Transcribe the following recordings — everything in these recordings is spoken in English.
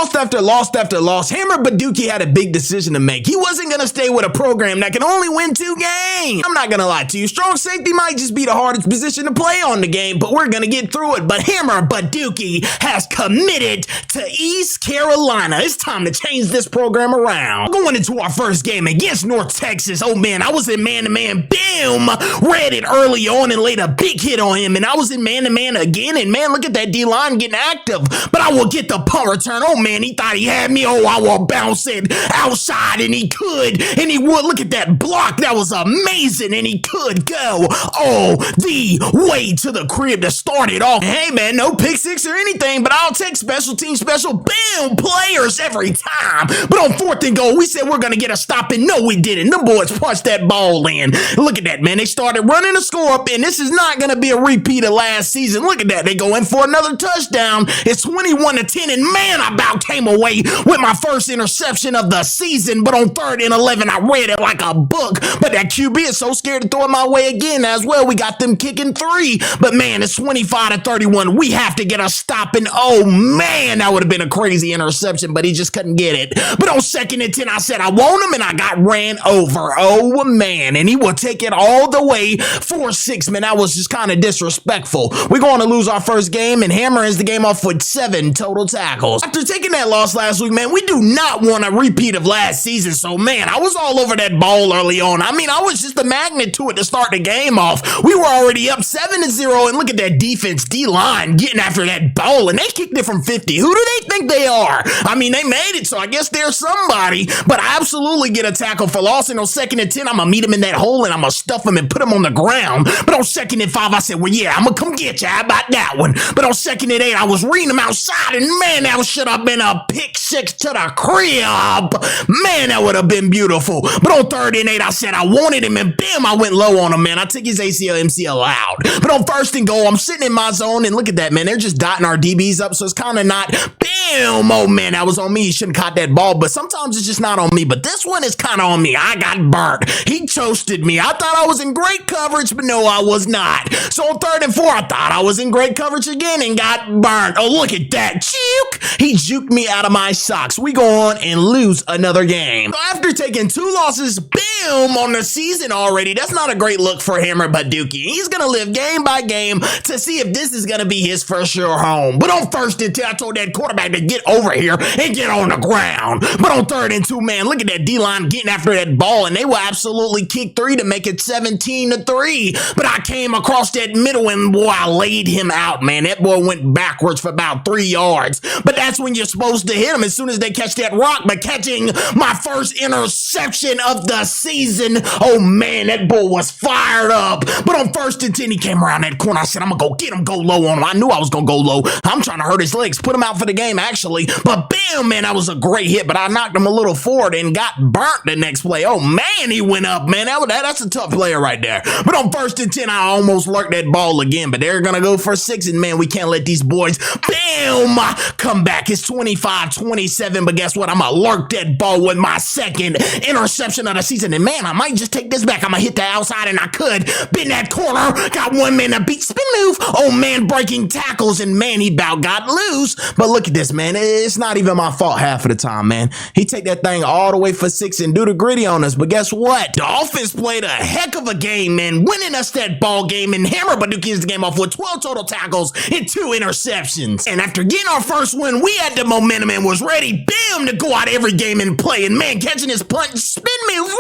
lost after loss after loss, Hammer Badookie had a big decision to make. He wasn't going to stay with a program that can only win 2 games. I'm not going to lie to you. Strong safety might just be the hardest position to play on the game, but we're going to get through it. But Hammer Badookie has committed to East Carolina. It's time to change this program around. Going into our first game against North Texas. Oh man, I was in man-to-man. Boom! Read it early on and laid a big hit on him. And I was in man-to-man again. And man, look at that D-line getting active. But I will get the punt return. Oh man, he thought he had me. Oh, I will bounce it outside. And he could. And he would. Look at that block. That was amazing. And he could go all the way to the crib to start it off. Hey man, no pick six or anything, but I'll take special team special boom players every time. But on 4th and goal, we said we're gonna get a stop, and no, we didn't. Them boys punched that ball in. Look at that, man. They started running the score up, and this is not gonna be a repeat of last season. Look at that. They go in for another touchdown. It's 21-10, and man, I about came away with my first interception of the season. But on 3rd and 11, I read it like a book. But that QB is so scared to throw it my way again as well. We got them kicking 3. But man, it's 25-31. We have to get a stop, and oh man, that would have been a crazy interception, but he just couldn't get it. But on 2nd and 10, I said I want him, and I got ran over. Oh man, and he will take it all the way for 6. Man, that was just kind of disrespectful. We're going to lose our first game, and Hammer ends the game off with 7 total tackles. After taking that loss last week, man, we do not want a repeat of last season. So man, I was all over that ball early on. I mean, I was just a magnet to it to start the game off. We were already up 7-0, and look at that defense, D-line, getting after that ball, and they kicked it from 50. Who do they think they are? I mean, they made it, so I guess they're somebody, but I absolutely get a tackle for loss. And on 2nd and 10, I'm going to meet him in that hole, and I'm going to stuff him and put him on the ground. But on 2nd and 5, I said, well, yeah, I'm going to come get you. How about that one? But on 2nd and 8, I was reading him outside, and man, that should have been a pick 6 to the crib. Man, that would have been beautiful. But on 3rd and 8, I said I wanted him, and bam, I went low on him, man. I took his ACL, MCL out. But on 1st and goal, I'm sitting in my zone, and look at that, man. They're just dotting our DBs up, so it's kind of not, bam, oh man, that was on me. He shouldn't have caught that ball, but sometimes it's just not on me. But this one is kind of on me. I got burnt. He toasted me. I thought I was in great coverage, but no, I was not. So on 3rd and 4, I thought I was in great coverage again and got burnt. Oh, look at that. Juke. He juked me out of my socks. We go on and lose another game. So after taking 2 losses, boom, on the season already, that's not a great look for Hammer Badookie. He's going to live game by game to see if this is going to be his first sure home. But on 1st and 10, I told that quarterback to get over here and get on the ground. But on 3rd and 2, man, look at that D-line getting after that ball, and they will absolutely kick 3 to make it 17-3. But I came across that middle, and boy, I laid him out, man. That boy went backwards for about 3 yards. But that's when you're supposed to hit him as soon as they catch that rock. But catching my first interception of the season, oh man, that bull was fired up. But on 1st and 10, he came around that corner. I said, I'm going to go get him, go low on him. I knew I was going to go low. I'm trying to hurt his legs, put him out for the game, actually. But bam, man, that was a great hit. But I knocked him a little forward and got burnt the next play. Oh man, he went up, man. That's a tough player right there. But on 1st and 10, I almost lurked that ball again. But they're going to go for 6. And man, we can't let these boys, bam, come back. It's 25-27. But guess what? I'm going to lurk that ball with my 2nd interception of the season. And man, I might just take this back. I'm going to hit the outside, and I could. Bend that corner. Got 1 man to beat. Spin move. Oh man, breaking tackles. And man, he about got loose. But look at this, man. It's not even my fault half of the time, man. He take that thing all the way for 6 and do the gritty on us. But guess what? The offense played a heck of a game, man, winning us that ball game. And Hammer Badookie is the game off with 12 total tackles and 2 interceptions. And after getting our first win, we had the momentum and was ready, bam, to go out every game and play. And man, catching his punt, spin move.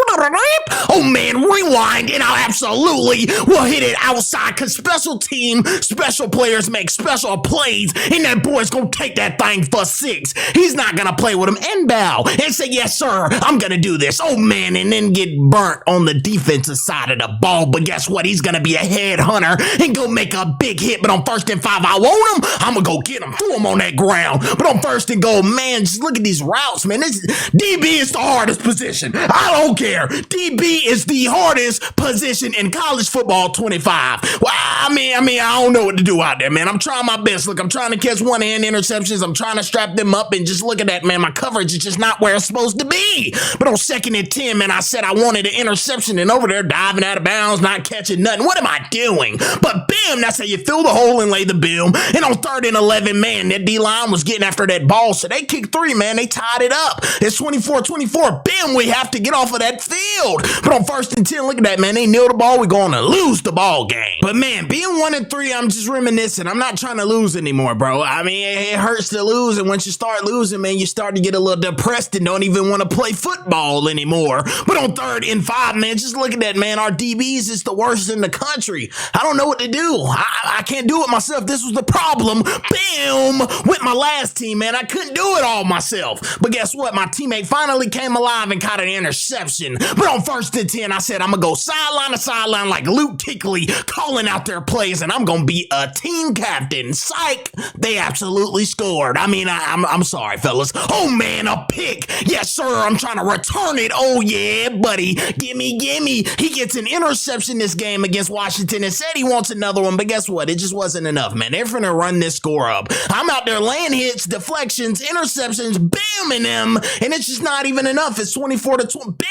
Oh man, rewind, and I absolutely will hit it outside, because special team, special players make special plays, and that boy's gonna take that thing for 6. He's not gonna play with him and bow and say, yes sir, I'm gonna do this. Oh man, and then get burnt on the defensive side of the ball. But guess what? He's gonna be a headhunter and go make a big hit. But on 1st and 5, I want him. I'm gonna go get him, throw him on that ground. But on 1st and goal, man, just look at these routes, man. This DB is the hardest position. I don't care. DB is the hardest position in college football 25. Well, I mean, I don't know what to do out there, man. I'm trying my best. Look, I'm trying to catch one-hand interceptions. I'm trying trying to strap them up, and just look at that, man. My coverage is just not where it's supposed to be. But on 2nd and 10, man, I said I wanted an interception, and over there diving out of bounds, not catching nothing. What am I doing? But bam, that's how you fill the hole and lay the boom. And on 3rd and 11, man, that D-line was getting after that ball, so they kicked 3, man. They tied it up. It's 24-24. Bam, we have to get off of that field. But on 1st and 10, look at that, man. They kneel the ball. We're going to lose the ball game. But man, being 1-3, I'm just reminiscing. I'm not trying to lose anymore, bro. I mean, it hurts to lose, and once you start losing, man, you start to get a little depressed and don't even want to play football anymore. But on 3rd and 5, man, just look at that, man. Our DBs is the worst in the country. I don't know what to do. I can't do it myself. This was the problem. Bam! With my last team, man. I couldn't do it all myself. But guess what? My teammate finally came alive and caught an interception. But on 1st and 10, I said I'm going to go sideline to sideline like Luke Kuechly, calling out their plays, and I'm going to be a team captain. Psych! They absolutely scored. I mean, I'm sorry, fellas. Oh, man, a pick. Yes, sir. I'm trying to return it. Oh, yeah, buddy. Gimme. He gets an interception this game against Washington and said he wants another one, but guess what? It just wasn't enough, man. They're finna run this score up. I'm out there laying hits, deflections, interceptions, bamming them, and it's just not even enough. It's 24-20. Bam!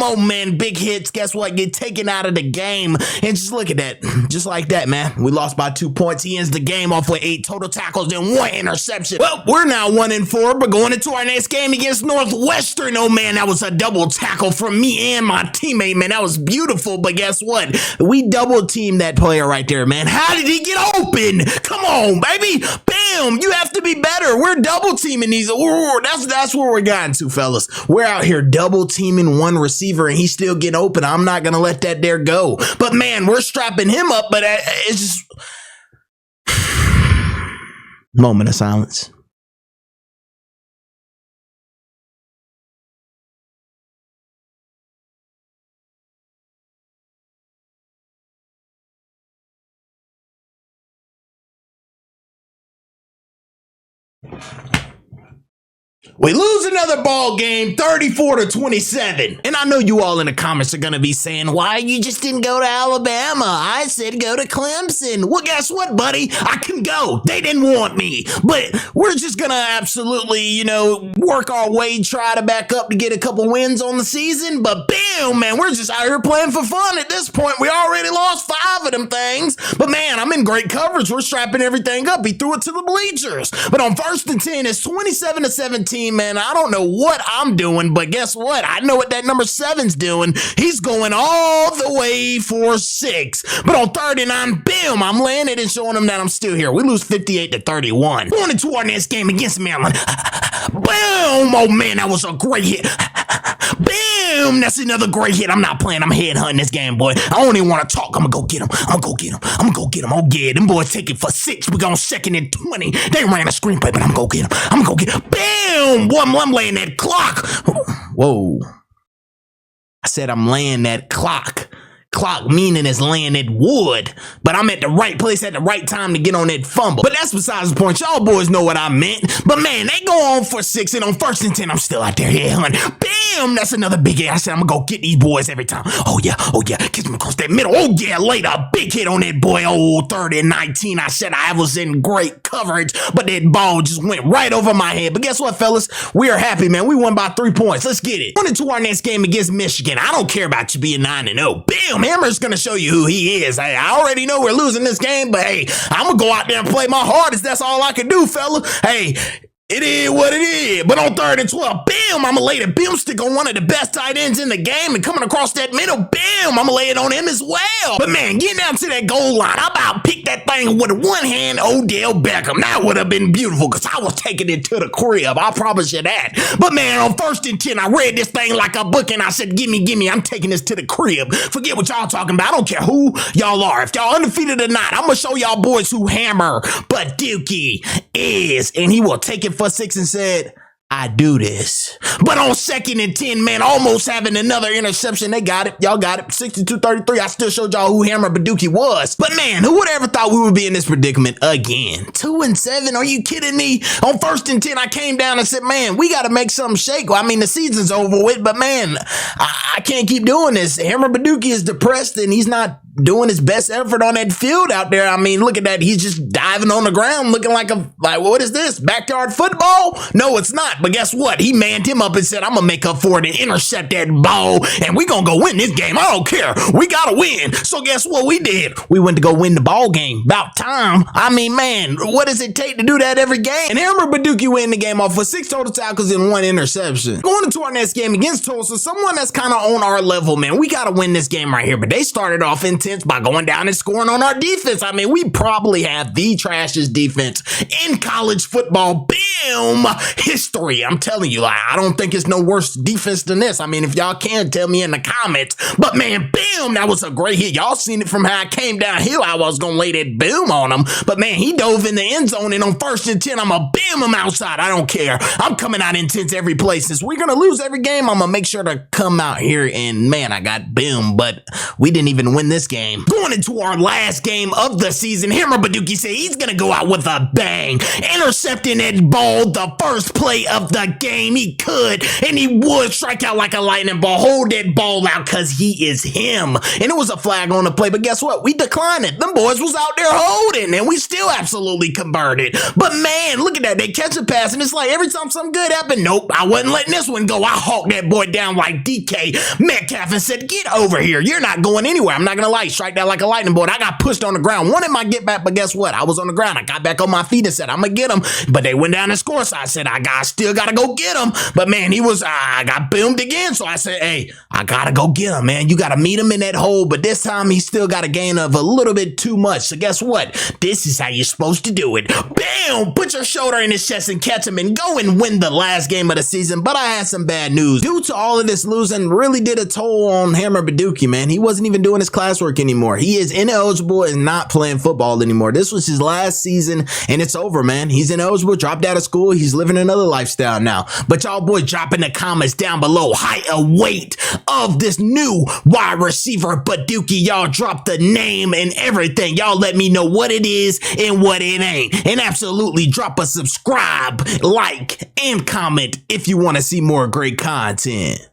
Oh, man, big hits. Guess what? Get taken out of the game. And just look at that. Just like that, man. We lost by 2 points. He ends the game off with 8 total tackles and 1 interception. Well, we're now 1-4, but going into our next game against Northwestern. Oh, man, that was a double tackle from me and my teammate, man. That was beautiful, but guess what? We double teamed that player right there, man. How did he get open? Come on, baby. Bam! You have to be better. We're double teaming these. That's where we're gotten to, fellas. We're out here double teaming one receiver, and he's still getting open. I'm not going to let that there go. But, man, we're strapping him up, but it's just... Moment of silence. We lose another ball game, 34-27. And I know you all in the comments are going to be saying, why you just didn't go to Alabama? I said go to Clemson. Well, guess what, buddy? I can go. They didn't want me. But we're just going to absolutely, work our way, try to back up to get a couple wins on the season. But bam, man, we're just out here playing for fun at this point. We already lost 5 of them things. But man, I'm in great coverage. We're strapping everything up. He threw it to the bleachers. But on 1st and 10, it's 27-17. Man, I don't know what I'm doing, but guess what? I know what that number 7's doing. He's going all the way for 6. But on 3rd and 9, bam, I'm laying it and showing him that I'm still here. We lose 58-31. Going into our next game against Maryland. Boom! Oh, man, that was a great hit. Bam! That's another great hit. I'm not playing. I'm headhunting this game, boy. I don't even want to talk. I'm going to go get him. Oh, yeah, them boys take it for 6. We're going 2nd and 20. They ran a screenplay, but I'm going to get him. Bam! Boy, I'm laying that clock. Whoa. I said I'm laying that clock. Clock meaning it's laying that wood, but I'm at the right place at the right time to get on that fumble. But that's besides the point. Y'all boys know what I meant. But man, they go on for 6, and on 1st and 10, I'm still out there headhunting. Bam! That's another big hit. I said I'm gonna go get these boys every time. Oh yeah, catch them across that middle. Oh yeah, later, a big hit on that boy. Oh, 3rd and 19. I said I was in great coverage, but that ball just went right over my head. But guess what, fellas? We are happy, man. We won by 3 points. Let's get it. On into our next game against Michigan. I don't care about you being 9-0. Bam! Hammer's gonna show you who he is. Hey, I already know we're losing this game, but hey, I'm gonna go out there and play my hardest. That's all I can do, fella. Hey, it is what it is. But on 3rd and 12, bam, I'm going to lay the beam stick on one of the best tight ends in the game, and coming across that middle, bam, I'm going to lay it on him as well. But man, getting down to that goal line, I about picked that thing with one hand, Odell Beckham. That would have been beautiful, because I was taking it to the crib. I promise you that. But man, on 1st and 10, I read this thing like a book, and I said, gimme, I'm taking this to the crib. Forget what y'all talking about. I don't care who y'all are. If y'all undefeated or not, I'm going to show y'all boys who Hammer Badookie is. And he will take it for 6 and said, I do this. But on 2nd and 10, man, almost having another interception. They got it. Y'all got it. 62-33. I still showed y'all who Hammer Badookie was. But man, who would have ever thought we would be in this predicament again? 2-7? Are you kidding me? On 1st and 10, I came down and said, man, we got to make something shake. Well, I mean, the season's over with, but man, I can't keep doing this. Hammer Badookie is depressed, and he's not doing his best effort on that field out there. I mean, look at that. He's just diving on the ground looking like what is this? Backyard football? No, it's not. But guess what? He manned him up and said, I'm going to make up for it and intercept that ball, and we going to go win this game. I don't care. We got to win. So guess what we did? We went to go win the ball game. About time. I mean, man, what does it take to do that every game? And Hammer Badookie win the game off with 6 total tackles and 1 interception. Going into our next game against Tulsa, someone that's kind of on our level, man. We got to win this game right here. But they started off intense by going down and scoring on our defense. I mean, we probably have the trashiest defense in college football. Bam! History. I'm telling you, I don't think it's no worse defense than this. I mean, if y'all can, tell me in the comments. But man, bam! That was a great hit. Y'all seen it from how I came downhill. I was going to lay that boom on him. But man, he dove in the end zone, and on 1st and 10, I'm going to bam him outside. I don't care. I'm coming out intense every play. Since we're going to lose every game, I'm going to make sure to come out here, and man, I got boom. But we didn't even win this game. Going into our last game of the season, Hammer Badookie said he's going to go out with a bang. Intercepting that ball the first play of the game. He could, and he would strike out like a lightning ball. Hold that ball out because he is him. And it was a flag on the play, but guess what? We declined it. Them boys was out there holding, and we still absolutely converted. But man, look at that. They catch a pass, and it's like every time something good happened, nope, I wasn't letting this one go. I hawked that boy down like DK Metcalf and said, get over here. You're not going anywhere. I'm not going to lie. Strike that like a lightning bolt. I got pushed on the ground. Wanted my get back, but guess what? I was on the ground. I got back on my feet and said, I'm going to get him. But they went down and scored, so I said, still got to go get him. But man, I got boomed again. So I said, hey, I got to go get him, man. You got to meet him in that hole. But this time, he still got a gain of a little bit too much. So guess what? This is how you're supposed to do it. Bam! Put your shoulder in his chest and catch him and go and win the last game of the season. But I had some bad news. Due to all of this losing, really did a toll on Hammer Badookie, man. He wasn't even doing his classwork anymore. He is ineligible and not playing football anymore. This was his last season, and it's over, man. He's ineligible, dropped out of school. He's living another lifestyle now. But y'all boys, drop in the comments down below height and weight of this new wide receiver Badookie. Y'all drop the name and everything. Y'all let me know what it is and what it ain't. And absolutely drop a subscribe, like, and comment if you want to see more great content.